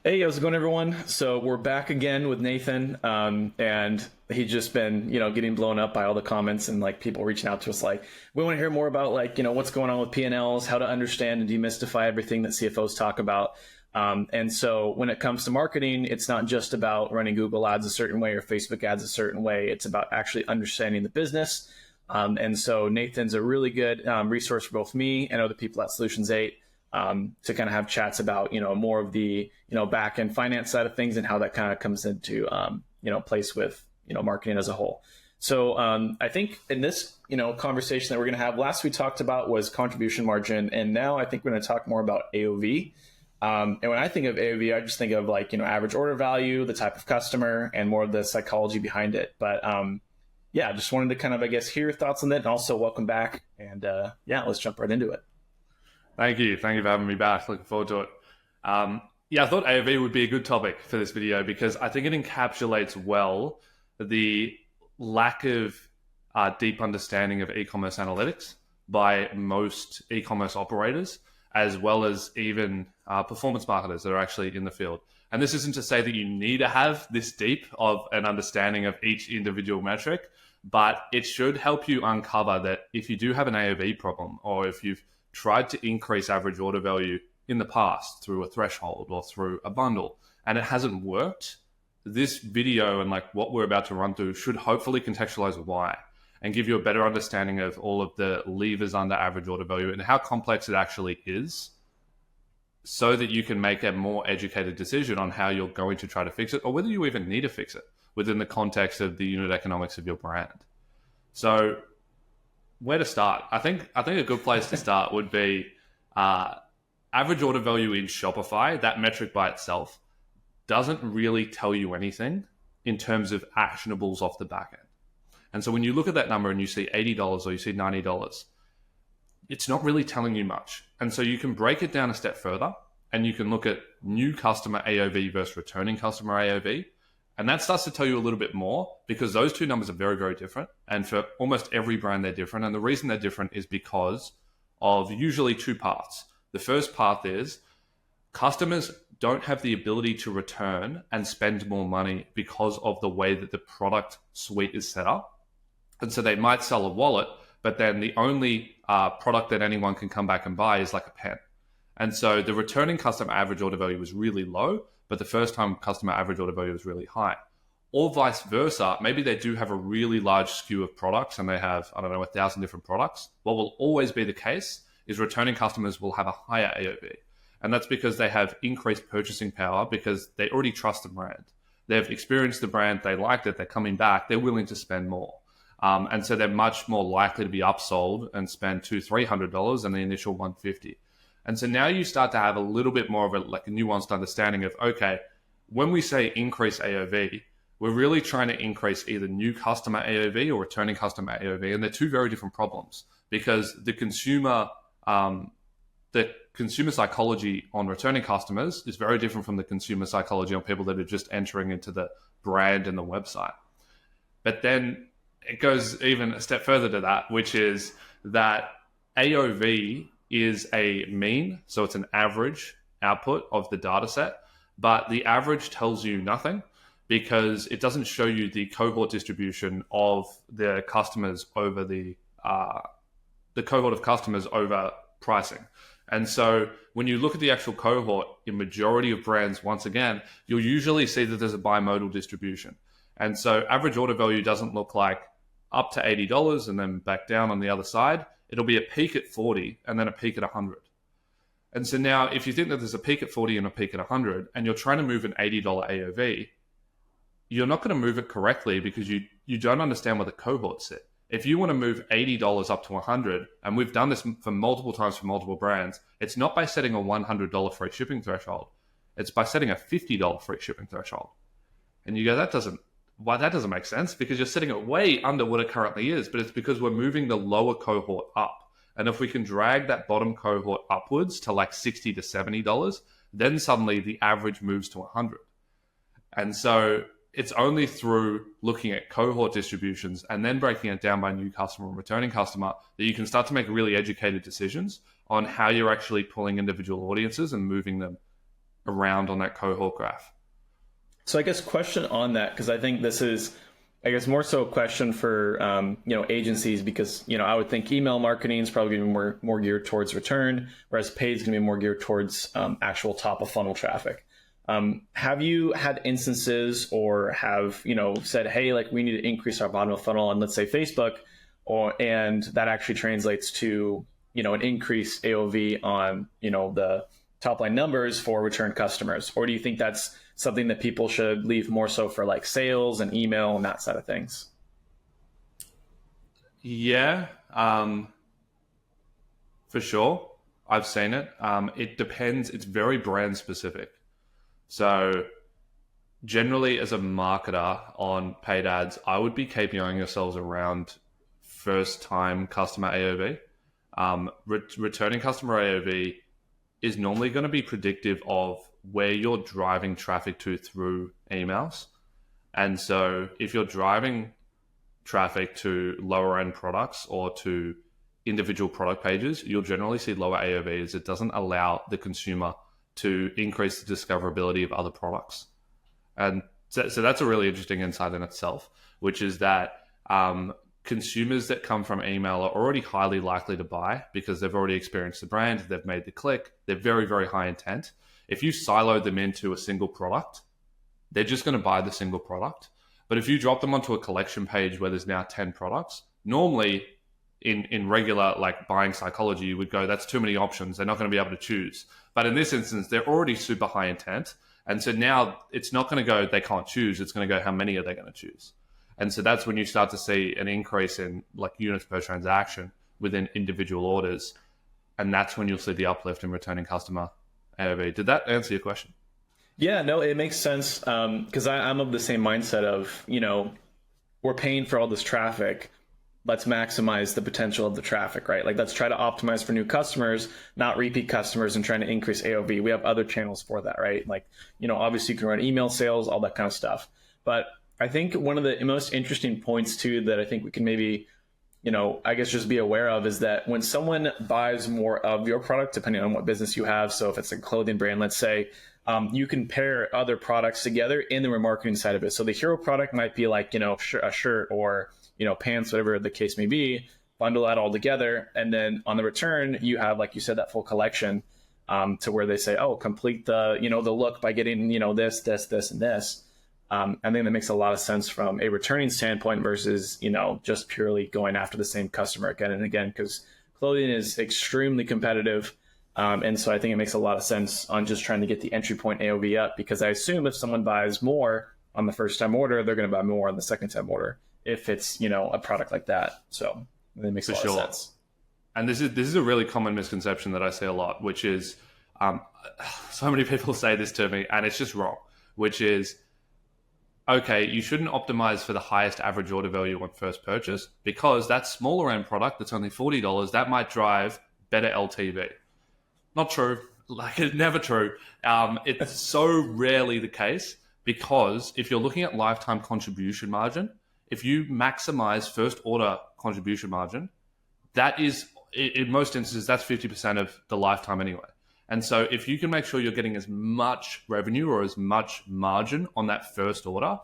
Hey, how's it going, everyone? So we're back again with Nathan, and he's just been, getting blown up by all the comments and like people reaching out to us like, we want to hear more about like, what's going on with P&Ls, how to understand and demystify everything that CFOs talk about. And so when it comes to marketing, it's not just about running Google ads a certain way or Facebook ads a certain way. It's about actually understanding the business. And so Nathan's a really good resource for both me and other people at Solutions 8 to kind of have chats about, more of the, back end finance side of things and how that kind of comes into, place with, marketing as a whole. So I think in this, conversation that we're going to have, last we talked about was contribution margin. And now I think we're going to talk more about AOV. And when I think of AOV, I just think of like, average order value, the type of customer, and more of the psychology behind it. But yeah, just wanted to kind of, I guess, hear your thoughts on that. And also welcome back. And yeah, let's jump right into it. Thank you. Thank you for having me back. Looking forward to it. Yeah, I thought AOV would be a good topic for this video because I think it encapsulates well the lack of deep understanding of e-commerce analytics by most e-commerce operators, as well as even performance marketers that are actually in the field. And this isn't to say that you need to have this deep of an understanding of each individual metric, but it should help you uncover that if you do have an AOV problem, or if you've tried to increase average order value in the past through a threshold or through a bundle and it hasn't worked, this video and like what we're about to run through should hopefully contextualize why and give you a better understanding of all of the levers under average order value and how complex it actually is, so that you can make a more educated decision on how you're going to try to fix it or whether you even need to fix it within the context of the unit economics of your brand. So where to start? I think a good place to start would be average order value in Shopify. That metric by itself doesn't really tell you anything in terms of actionables off the back end. And so when you look at that number and you see $80 or you see $90, it's not really telling you much. And so you can break it down a step further and you can look at new customer AOV versus returning customer AOV. And that starts to tell you a little bit more because those two numbers are very, very different. And for almost every brand, they're different. And the reason they're different is because of usually two paths. The first path is customers don't have the ability to return and spend more money because of the way that the product suite is set up. And so they might sell a wallet, but then the only product that anyone can come back and buy is like a pen. And so the returning customer average order value was really low, but the first time customer average order value is really high. Or vice versa, maybe they do have a really large SKU of products and they have, 1,000 different products. What will always be the case is returning customers will have a higher AOV. And that's because they have increased purchasing power because they already trust the brand. They've experienced the brand, they liked it, they're coming back, they're willing to spend more. And so they're much more likely to be upsold and spend $200-300 than the initial $150. And so now you start to have a little bit more of a nuanced understanding of, okay, when we say increase AOV, we're really trying to increase either new customer AOV or returning customer AOV. And they're two very different problems because the consumer psychology on returning customers is very different from the consumer psychology on people that are just entering into the brand and the website. But then it goes even a step further to that, which is that AOV is a mean, so it's an average output of the data set, but the average tells you nothing because it doesn't show you the cohort distribution of the customers over the cohort of customers over pricing. And so when you look at the actual cohort in majority of brands, once again, you'll usually see that there's a bimodal distribution. And so average order value doesn't look like up to $80 and then back down on the other side. It'll be a peak at 40 and then a peak at 100. And so now if you think that there's a peak at 40 and a peak at 100 and you're trying to move an $80 AOV, you're not going to move it correctly because you don't understand where the cohorts sit. If you want to move $80 up to 100, and we've done this for multiple times for multiple brands, it's not by setting a $100 free shipping threshold. It's by setting a $50 free shipping threshold. And you go, that doesn't make sense because you're setting it way under what it currently is, but it's because we're moving the lower cohort up. And if we can drag that bottom cohort upwards to like $60 to $70, then suddenly the average moves to 100. And so it's only through looking at cohort distributions and then breaking it down by new customer and returning customer that you can start to make really educated decisions on how you're actually pulling individual audiences and moving them around on that cohort graph. So I guess question on that, because I think this is, I guess, more so a question for agencies, because I would think email marketing is probably going to be more geared towards return, whereas paid is going to be more geared towards actual top of funnel traffic. Have you had instances or have said, hey, like we need to increase our bottom of funnel on, let's say, Facebook, and that actually translates to an increased AOV on the top line numbers for return customers? Or do you think that's something that people should leave more so for like sales and email and that side of things? Yeah, for sure. I've seen it. It depends. It's very brand specific. So generally as a marketer on paid ads, I would be KPIing yourselves around first time customer AOV. Returning customer AOV is normally going to be predictive of where you're driving traffic to through emails. And so if you're driving traffic to lower end products or to individual product pages, you'll generally see lower AOVs. It doesn't allow the consumer to increase the discoverability of other products. And so that's a really interesting insight in itself, which is that consumers that come from email are already highly likely to buy because they've already experienced the brand, they've made the click, they're very, very high intent. If you silo them into a single product, they're just going to buy the single product. But if you drop them onto a collection page where there's now 10 products, normally in regular like buying psychology, you would go, that's too many options. They're not going to be able to choose. But in this instance, they're already super high intent. And so now it's not going to go, they can't choose. It's going to go, how many are they going to choose? And so that's when you start to see an increase in like units per transaction within individual orders. And that's when you'll see the uplift in returning customer AOV. Did that answer your question? Yeah, no, it makes sense. Because I'm of the same mindset of, we're paying for all this traffic. Let's maximize the potential of the traffic, right? Like, let's try to optimize for new customers, not repeat customers, and trying to increase AOV. We have other channels for that, right? Like, obviously you can run email sales, all that kind of stuff. But I think one of the most interesting points too that I think we can maybe, I guess just be aware of is that when someone buys more of your product, depending on what business you have, so if it's a clothing brand, let's say, you can pair other products together in the remarketing side of it. So the hero product might be like, a shirt or, pants, whatever the case may be, bundle that all together. And then on the return, you have, like you said, that full collection to where they say, oh, complete the, the look by getting, this, and this. I think that makes a lot of sense from a returning standpoint versus, just purely going after the same customer again and again, because clothing is extremely competitive. And so I think it makes a lot of sense on just trying to get the entry point AOV up, because I assume if someone buys more on the first time order, they're going to buy more on the second time order if it's, a product like that. So it makes a lot of sense. And this is a really common misconception that I see a lot, which is so many people say this to me and it's just wrong, which is, okay, you shouldn't optimize for the highest average order value on first purchase because that smaller end product that's only $40, that might drive better LTV. Not true. Like, it's never true. It's so rarely the case because if you're looking at lifetime contribution margin, if you maximize first order contribution margin, that is, in most instances, that's 50% of the lifetime anyway. And so if you can make sure you're getting as much revenue or as much margin on that first order,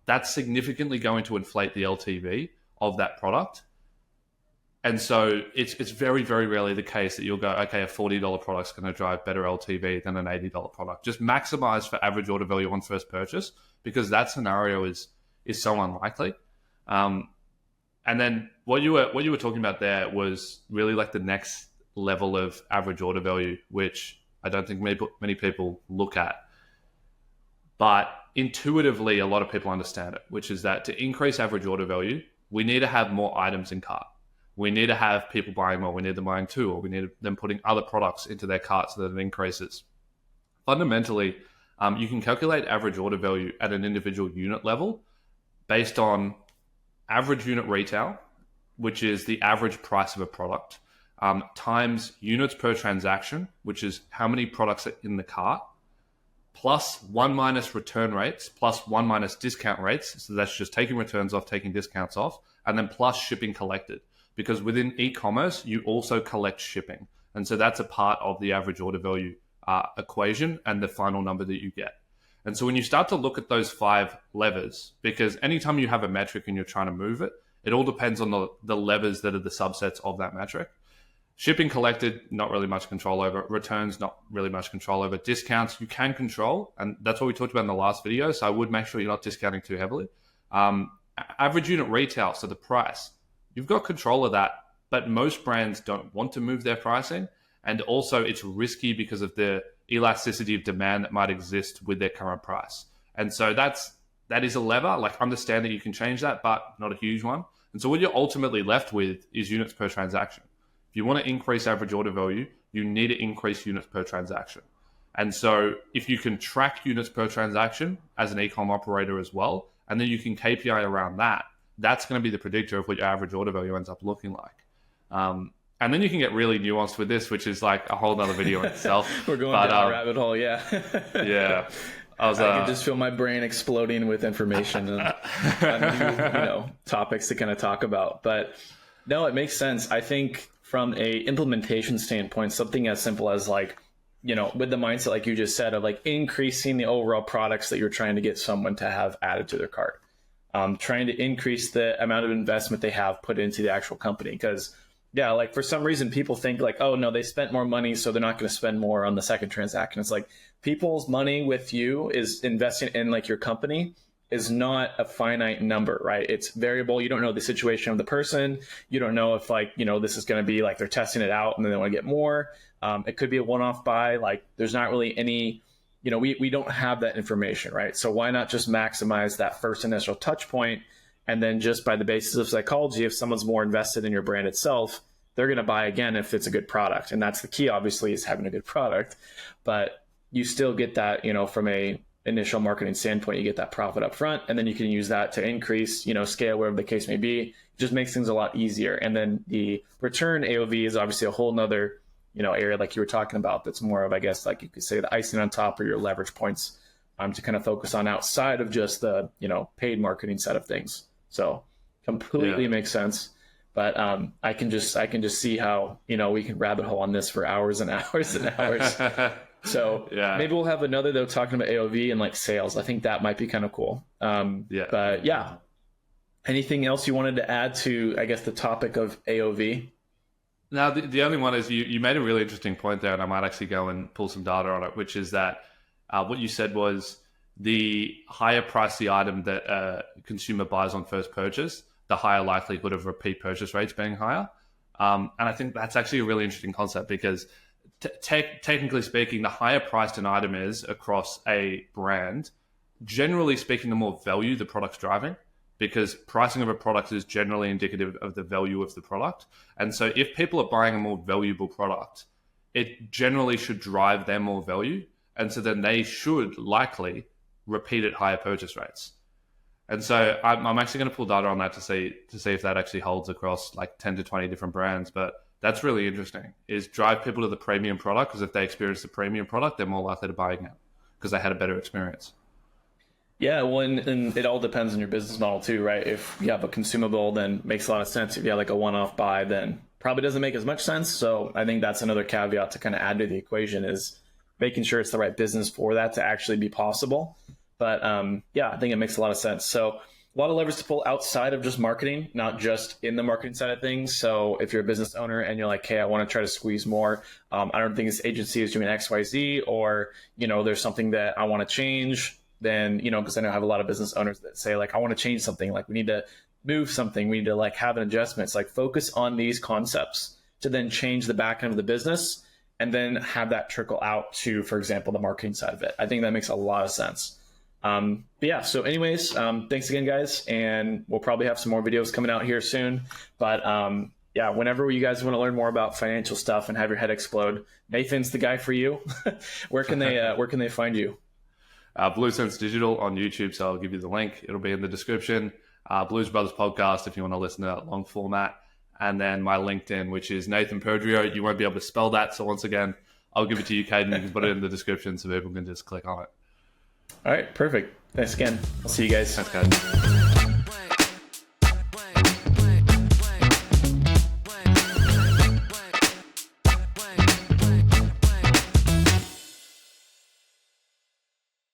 that's significantly going to inflate the LTV of that product. And so it's very, very rarely the case that you'll go, okay, a $40 product's going to drive better LTV than an $80 product. Just maximize for average order value on first purchase because that scenario is so unlikely. And then what you were talking about there was really like the next level of average order value, which I don't think many people look at. But intuitively, a lot of people understand it, which is that to increase average order value, we need to have more items in cart. We need to have people buying more. We need them buying two, or we need them putting other products into their cart so that it increases. Fundamentally, you can calculate average order value at an individual unit level based on average unit retail, which is the average price of a product, times units per transaction, which is how many products are in the cart, plus 1 minus return rates, plus 1 minus discount rates. So that's just taking returns off, taking discounts off, and then plus shipping collected. Because within e-commerce, you also collect shipping. And so that's a part of the average order value equation and the final number that you get. And so when you start to look at those 5 levers, because anytime you have a metric and you're trying to move it, it all depends on the levers that are the subsets of that metric. Shipping collected, not really much control over. Returns, not really much control over. Discounts, you can control. And that's what we talked about in the last video. So I would make sure you're not discounting too heavily. Average unit retail, so the price, you've got control of that. But most brands don't want to move their pricing. And also it's risky because of the elasticity of demand that might exist with their current price. And so that is a lever. Like, understand that you can change that, but not a huge one. And so what you're ultimately left with is units per transaction. If you want to increase average order value, you need to increase units per transaction. And so if you can track units per transaction as an e-com operator as well, and then you can KPI around that, that's going to be the predictor of what your average order value ends up looking like. And then you can get really nuanced with this, which is like a whole nother video in itself. We're going down a rabbit hole, yeah. Yeah. I can just feel my brain exploding with information and new, topics to kind of talk about. But no, it makes sense. I think from a implementation standpoint, something as simple as like, with the mindset, like you just said, of like increasing the overall products that you're trying to get someone to have added to their cart, trying to increase the amount of investment they have put into the actual company. Because yeah, like for some reason people think like, oh no, they spent more money, so they're not going to spend more on the second transaction. It's like people's money with you is investing in like your company is not a finite number, right? It's variable. You don't know the situation of the person. You don't know if like, this is going to be like they're testing it out and then they want to get more. It could be a one-off buy. Like there's not really any, we don't have that information, right? So why not just maximize that first initial touch point? And then just by the basis of psychology, if someone's more invested in your brand itself, they're going to buy again if it's a good product. And that's the key, obviously, is having a good product. But you still get that, from a initial marketing standpoint, you get that profit up front, and then you can use that to increase, scale, wherever the case may be. It just makes things a lot easier. And then the return AOV is obviously a whole nother, area like you were talking about. That's more of, I guess, like you could say the icing on top or your leverage points to kind of focus on outside of just the, paid marketing side of things. So completely makes sense. But I can just see how, we can rabbit hole on this for hours and hours and hours. So maybe we'll have another though talking about AOV and like sales. I think that might be kind of cool. But yeah, anything else you wanted to add to, I guess, the topic of AOV? Now, the only one is you made a really interesting point there, and I might actually go and pull some data on it, which is that what you said was the higher price the item that a consumer buys on first purchase, the higher likelihood of repeat purchase rates being higher. And I think that's actually a really interesting concept because technically speaking, the higher priced an item is across a brand, generally speaking, the more value the product's driving, because pricing of a product is generally indicative of the value of the product. And so if people are buying a more valuable product, it generally should drive them more value. And so then they should likely repeat at higher purchase rates. And so I'm actually going to pull data on that to see if that actually holds across like 10 to 20 different brands. But that's really interesting, is drive people to the premium product, because if they experience the premium product, they're more likely to buy again because they had a better experience. Yeah, well, and it all depends on your business model too, right? If you have a consumable, then it makes a lot of sense. If you have like a one-off buy, then probably doesn't make as much sense. So I think that's another caveat to kind of add to the equation, is making sure it's the right business for that to actually be possible. But I think it makes a lot of sense. So a lot of levers to pull outside of just marketing, not just in the marketing side of things. So if you're a business owner and you're like, hey, I want to try to squeeze more, I don't think this agency is doing X, Y, Z, or, there's something that I want to change, then, because I know I have a lot of business owners that say like, I want to change something, like we need to move something, we need to like have an adjustment. It's like focus on these concepts to then change the back end of the business and then have that trickle out to, for example, the marketing side of it. I think that makes a lot of sense. But yeah, so anyways, thanks again, guys. And we'll probably have some more videos coming out here soon. But whenever you guys want to learn more about financial stuff and have your head explode, Nathan's the guy for you. Where can they find you? Blue Sense Digital on YouTube. So I'll give you the link. It'll be in the description. Blues Brothers Podcast, if you want to listen to that long format. And then my LinkedIn, which is Nathan Perdrio. You won't be able to spell that. So once again, I'll give it to you, Caden. You can put it in the description so people can just click on it. All right, perfect. Thanks again. I'll see you guys. Thanks, guys.